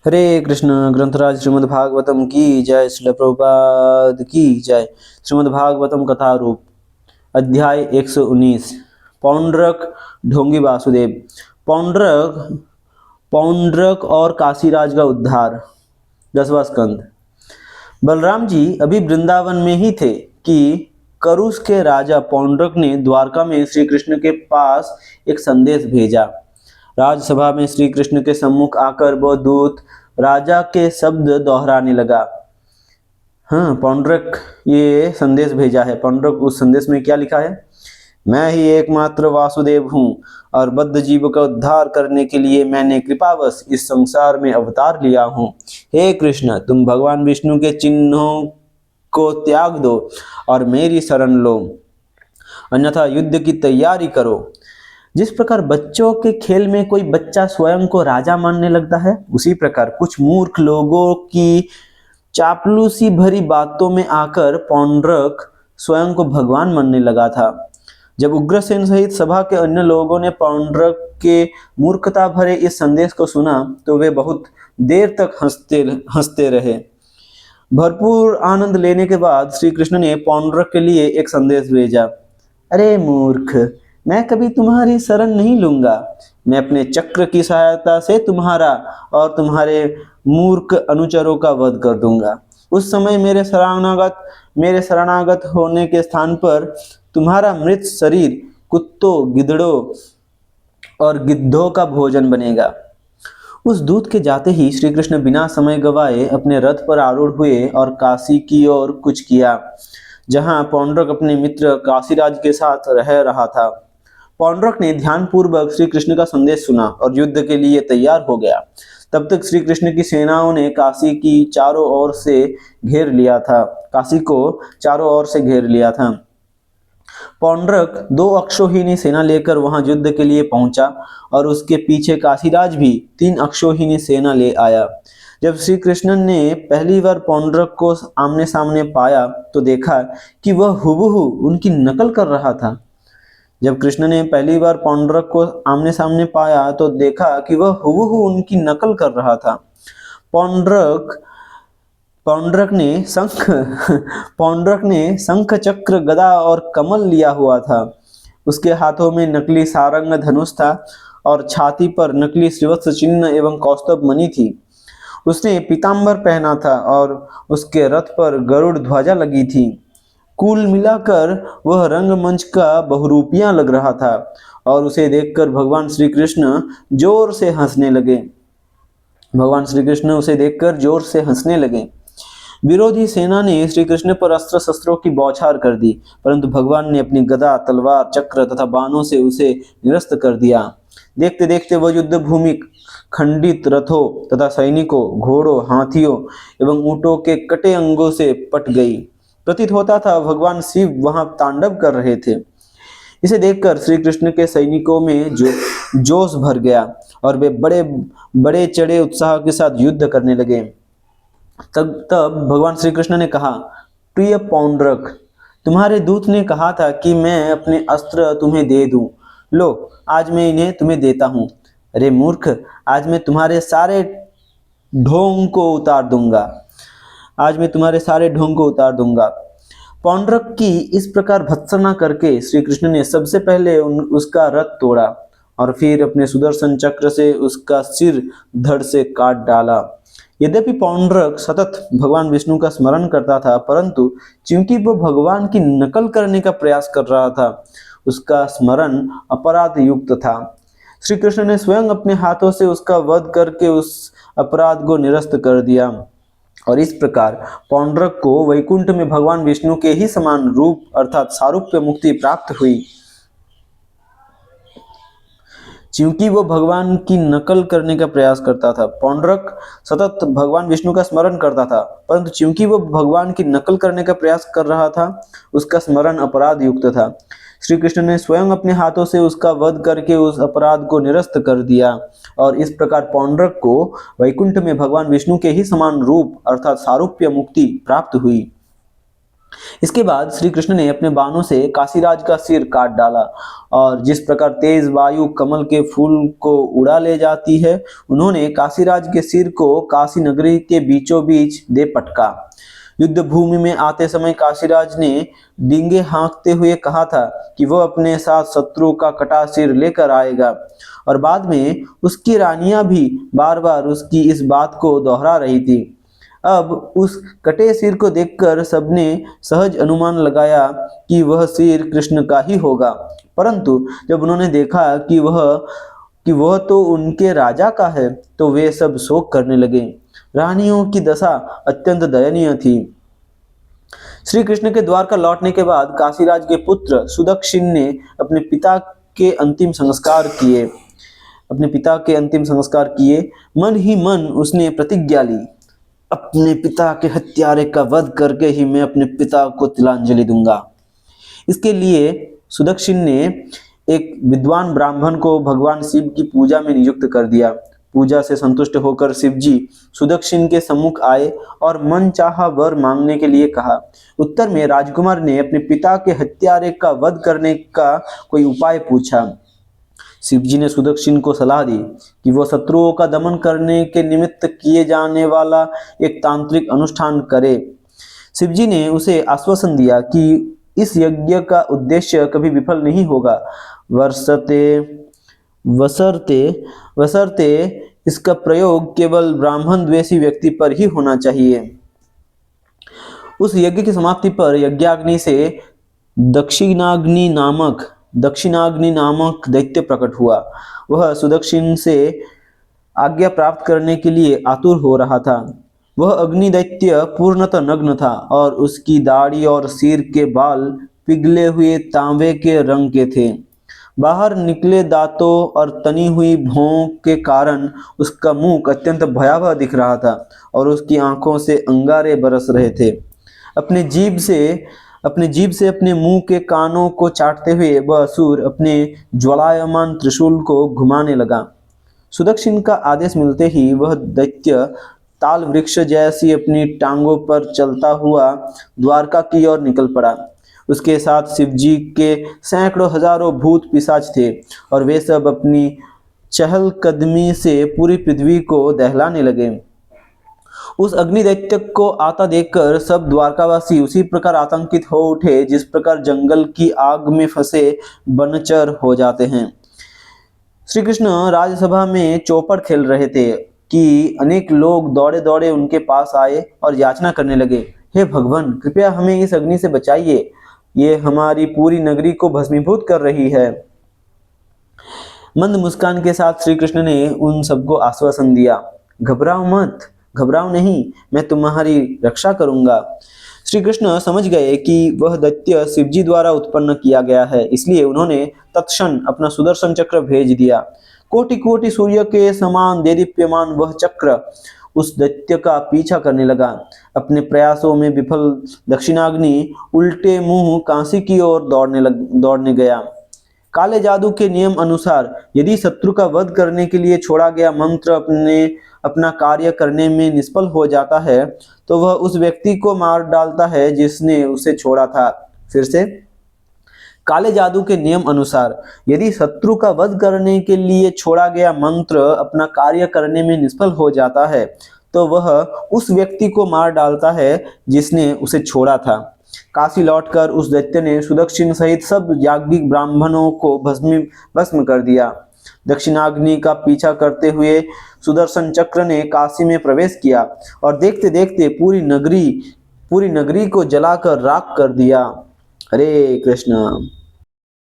हरे कृष्ण। ग्रंथराज श्रीमद् भागवतम की जय। श्रील प्रभुपाद की जय। श्रीमद् भागवतम कथा रूप अध्याय 119। पौंड्रक ढोंगी वासुदेव। पौंड्रक पौंड्रक और काशीराज का उद्धार। 10वां स्कंद। बलराम जी अभी वृंदावन में ही थे कि करुष के राजा पौंड्रक ने द्वारका में श्री कृष्ण के पास एक संदेश भेजा। राजसभा में श्री कृष्ण के सम्मुख आकर वह दूत राजा के शब्द दोहराने लगा। हाँ, पौंड्रक ये संदेश भेजा है। पौंड्रक उस संदेश में क्या लिखा है? मैं ही एकमात्र वासुदेव हूँ और बद्ध जीव का उद्धार करने के लिए मैंने कृपावश इस संसार में अवतार लिया हूँ। हे कृष्ण, तुम भगवान विष्णु के चिन्हों को त्याग दो और मेरी शरण लो, अन्यथा युद्ध की तैयारी करो। जिस प्रकार बच्चों के खेल में कोई बच्चा स्वयं को राजा मानने लगता है, उसी प्रकार कुछ मूर्ख लोगों की चापलूसी भरी बातों में आकर पौंड्रक स्वयं को भगवान मानने लगा था। जब उग्रसेन सहित सभा के अन्य लोगों ने पौंड्रक के मूर्खता भरे इस संदेश को सुना तो वे बहुत देर तक हंसते रहे। भरपूर आनंद लेने के बाद श्री कृष्ण ने पौंड्रक के लिए एक संदेश भेजा। अरे मूर्ख, मैं कभी तुम्हारी शरण नहीं लूंगा। मैं अपने चक्र की सहायता से तुम्हारा और तुम्हारे मूर्ख अनुचरों का वध कर दूंगा। उस समय मेरे शरणागत होने के स्थान पर तुम्हारा मृत शरीर कुत्तों, गिद्धड़ों और गिद्धों का भोजन बनेगा। उस दूत के जाते ही श्री कृष्ण बिना समय गवाए अपने रथ पर आरूढ़ हुए और काशी की ओर कूच किया, जहां पौंड्रक अपने मित्र काशीराज के साथ रह रहा था। पौंड्रक ने ध्यानपूर्वक श्री कृष्ण का संदेश सुना और युद्ध के लिए तैयार हो गया। तब तक श्री कृष्ण की सेनाओं ने काशी की चारों ओर से घेर लिया था। काशी को चारों ओर से घेर लिया था। पौंड्रक 2 अक्षौहिणी सेना लेकर वहां युद्ध के लिए पहुंचा और उसके पीछे काशीराज भी 3 अक्षौहिणी सेना ले आया। जब श्री कृष्ण ने पहली बार पौंड्रक को आमने सामने पाया तो देखा कि वह हुबहू उनकी नकल कर रहा था। जब कृष्ण ने पहली बार पौंड्रक को आमने सामने पाया तो देखा कि वह हुबहू उनकी नकल कर रहा था। पौंड्रक पौंड्रक ने शंख पौंड्रक ने शंख, चक्र, गदा और कमल लिया हुआ था। उसके हाथों में नकली सारंग धनुष था और छाती पर नकली श्रीवत्स चिन्ह एवं कौस्तुभ मणि थी। उसने पीतांबर पहना था और उसके रथ पर गरुड़ ध्वजा लगी थी। कुल मिलाकर वह रंगमंच का बहुरूपियां लग रहा था और उसे देखकर भगवान श्री कृष्ण जोर से हंसने लगे। विरोधी सेना ने श्री कृष्ण पर अस्त्र शस्त्रों की बौछार कर दी, परंतु भगवान ने अपनी गदा, तलवार, चक्र तथा बाणों से उसे निरस्त कर दिया। देखते देखते वह युद्ध भूमि खंडित रथों तथा सैनिकों, घोड़ों, हाथियों एवं ऊंटों के कटे अंगों से पट गई। प्रतीत होता था भगवान शिव वहां तांडव कर रहे थे। इसे देखकर श्री कृष्ण के सैनिकों में जोश भर गया और वे बड़े बड़े चढ़े उत्साह के साथ युद्ध करने लगे। तब भगवान श्री कृष्ण ने कहा, प्रिय पौंड्रक, तुम्हारे दूत ने कहा था कि मैं अपने अस्त्र तुम्हें दे दूं। लो, आज मैं इन्हें तुम्हें देता हूं। अरे मूर्ख, आज मैं तुम्हारे सारे ढोंग को उतार दूंगा। पौंड्रक की इस प्रकार भत्सना करके श्री कृष्ण ने सबसे पहले उसका रथ तोड़ा और फिर अपने सुदर्शन चक्र से उसका सिर धड़ से काट डाला। यद्यपि पौंड्रक सतत भगवान विष्णु का स्मरण करता था, परंतु चूंकि वह भगवान की नकल करने का प्रयास कर रहा था, उसका स्मरण अपराध युक्त था। श्री कृष्ण ने स्वयं अपने हाथों से उसका वध करके उस अपराध को निरस्त कर दिया और इस प्रकार पौंड्रक को वैकुंठ में भगवान विष्णु के ही समान रूप अर्थात सारूप्य मुक्ति प्राप्त हुई। क्योंकि वो भगवान की नकल करने का प्रयास करता था। पौंड्रक सतत भगवान विष्णु का स्मरण करता था, परंतु क्योंकि वो भगवान की नकल करने का प्रयास कर रहा था, उसका स्मरण अपराध युक्त था। श्री कृष्ण ने स्वयं अपने हाथों से उसका वध करके उस अपराध को निरस्त कर दिया और इस प्रकार पौंड्रक को वैकुंठ में भगवान विष्णु के ही समान रूप अर्थात सारूप्य मुक्ति प्राप्त हुई। इसके बाद श्री कृष्ण ने अपने बाणों से काशीराज का सिर काट डाला और जिस प्रकार तेज वायु कमल के फूल को उड़ा ले जाती है, उन्होंने काशीराज के सिर को काशी नगरी के बीचों बीच दे पटका। युद्ध भूमि में आते समय काशीराज ने डींगे हाँकते हुए कहा था कि वह अपने साथ शत्रु का कटा सिर लेकर आएगा, और बाद में उसकी रानियां भी बार बार उसकी इस बात को दोहरा रही थी। अब उस कटे सिर को देखकर सबने सहज अनुमान लगाया कि वह सिर कृष्ण का ही होगा, परंतु जब उन्होंने देखा कि वह तो उनके राजा का है, तो वे सब शोक करने लगे। रानियों की दशा अत्यंत दयनीय थी। श्री कृष्ण के द्वारका लौटने के बाद काशीराज के पुत्र सुदक्षिण ने अपने पिता के अंतिम संस्कार किए। मन ही मन उसने प्रतिज्ञा ली, अपने पिता के हत्यारे का वध करके ही मैं अपने पिता को तिलांजलि दूंगा। इसके लिए सुदक्षिण ने एक विद्वान ब्राह्मण को भगवान शिव की पूजा में नियुक्त कर दिया। पूजा से संतुष्ट होकर शिवजी सुदक्षिण के सम्मुख आए और मनचाहा वर मांगने के लिए कहा। उत्तर में राजकुमार ने अपने पिता के हत्यारे का वध करने का कोई उपाय पूछा। शिवजी ने सुदक्षिण को सलाह दी कि वह शत्रुओं का दमन करने के निमित्त किए जाने वाला एक तांत्रिक अनुष्ठान करे। शिवजी ने उसे आश्वासन दिया कि इस यज्ञ का उद्देश्य कभी विफल नहीं होगा, बशर्ते इसका प्रयोग केवल ब्राह्मण द्वेषी व्यक्ति पर ही होना चाहिए। उस यज्ञ की समाप्ति पर यज्ञाग्नि से दक्षिणाग्नि नामक दैत्य प्रकट हुआ। वह सुदक्षिण से आज्ञा प्राप्त करने के लिए आतुर हो रहा था। वह अग्नि दैत्य पूर्णतः नग्न था और उसकी दाढ़ी और सिर के बाल पिघले हुए तांबे के रंग के थे। बाहर निकले दांतों और तनी हुई भौं के कारण उसका मुख अत्यंत भयावह दिख रहा था और उसकी आंखों से अंगारे बरस रहे थे। अपने जीभ से अपने मुंह के कानों को चाटते हुए वह असुर अपने ज्वलायमान त्रिशूल को घुमाने लगा। सुदक्षिण का आदेश मिलते ही वह दैत्य ताल वृक्ष जैसी अपनी टांगों पर चलता हुआ द्वारका की ओर निकल पड़ा। उसके साथ शिवजी के सैकड़ों हजारों भूत पिशाच थे और वे सब अपनी चहलकदमी से पूरी पृथ्वी को दहलाने लगे। उस अग्नि दैत्य को आता देखकर सब द्वारकावासी उसी प्रकार आतंकित हो उठे जिस प्रकार जंगल की आग में फंसे बनचर हो जाते हैं। श्री कृष्ण राज्यसभा में चौपड़ खेल रहे थे कि अनेक लोग दौड़े दौड़े उनके पास आए और याचना करने लगे, हे भगवान, कृपया हमें इस अग्नि से बचाइए, ये हमारी पूरी नगरी को भस्मीभूत कर रही है। मंद मुस्कान के साथ श्री कृष्ण ने उन सबको आश्वासन दिया, घबराओ मत, घबराओ नहीं, मैं तुम्हारी रक्षा करूंगा। श्री कृष्ण समझ गए कि वह दैत्य शिवजी द्वारा उत्पन्न किया गया है, इसलिए उन्होंने तत्क्षण अपना सुदर्शन चक्र भेज दिया। कोटि कोटि सूर्य के समान देदीप्यमान वह चक्र उस दैत्य का पीछा करने लगा। अपने प्रयासों में विफल दक्षिणाग्नि उल्टे मुंह काशी की ओर दौड़ने गया। काले जादू के नियम अनुसार यदि शत्रु का वध करने के लिए छोड़ा गया मंत्र अपना कार्य करने में निष्फल हो जाता है, तो वह उस व्यक्ति को मार डालता है जिसने उसे छोड़ा था। फिर से, काले जादू के नियम अनुसार यदि शत्रु का वध करने के लिए छोड़ा गया मंत्र अपना कार्य करने में निष्फल हो जाता है, तो वह उस व्यक्ति को मार डालता है जिसने उसे छोड़ा था। काशी लौटकर उस दैत्य ने सुदक्षिण सहित सब याज्ञिक ब्राह्मणों को भस्म कर दिया। दक्षिणाग्नि का पीछा करते हुए सुदर्शन चक्र ने काशी में प्रवेश किया और देखते देखते पूरी नगरी को जलाकर राख कर दिया। हरे कृष्ण।